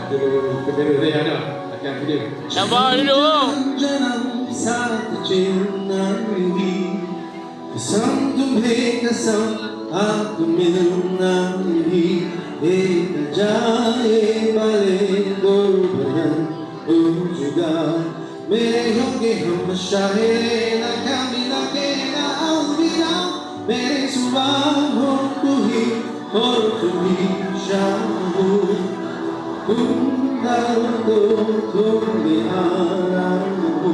Dulu saya ada akan video. Sabar dulu. कसम तुम्हें कसम आप मिलना ही एक जाए वाले दो बदन हो जुदा मेरे होंगे हम शायरे ना कभी ना के ना अलविदा मेरे सुबह हो तू ही और तुम ही शाम हो तुम दर्दो तुम भी आराम हो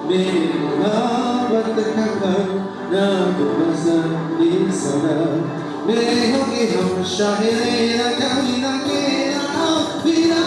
मेरे मोहब्बत का घर ना तो मज़ा भी सना मेरे होंगे हम शायरे ना कभी ना के ना अलविदा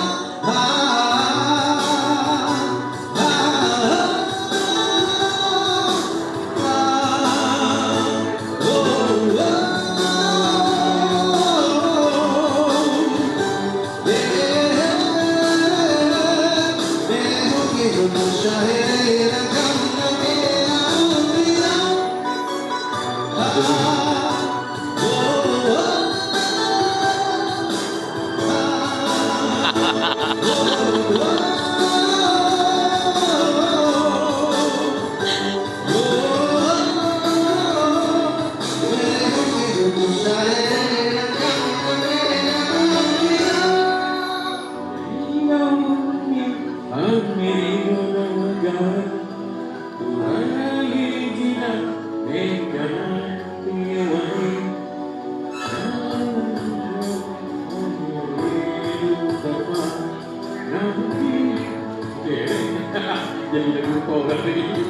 Jadi lagu kau kata ni.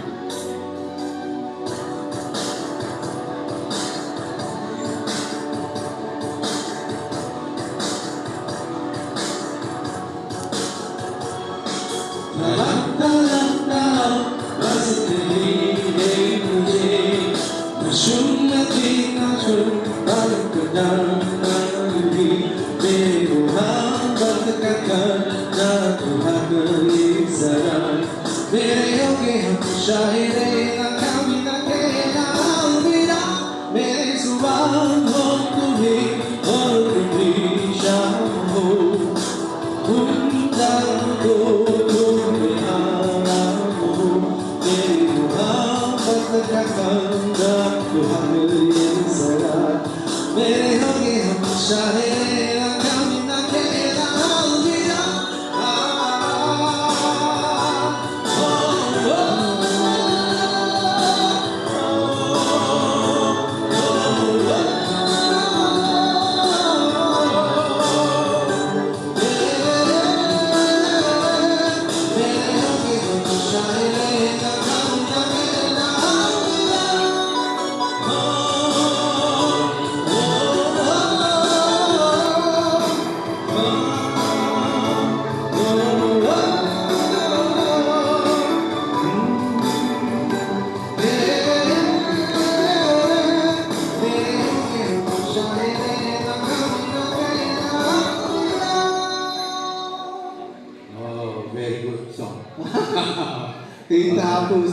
मेरे होंगे हम शायरे ना कभी ना के ना अलविदा मेरे सुबह हो तुम्हें और तुम्ही शाम हो तुम दर्दो तुम आराम हो मेरी मोहब्बत का कंधा तुहर ये सरा मेरे होंगे हम शायरे ना कभी ना के ना अलविदा Very good song. Kita hapus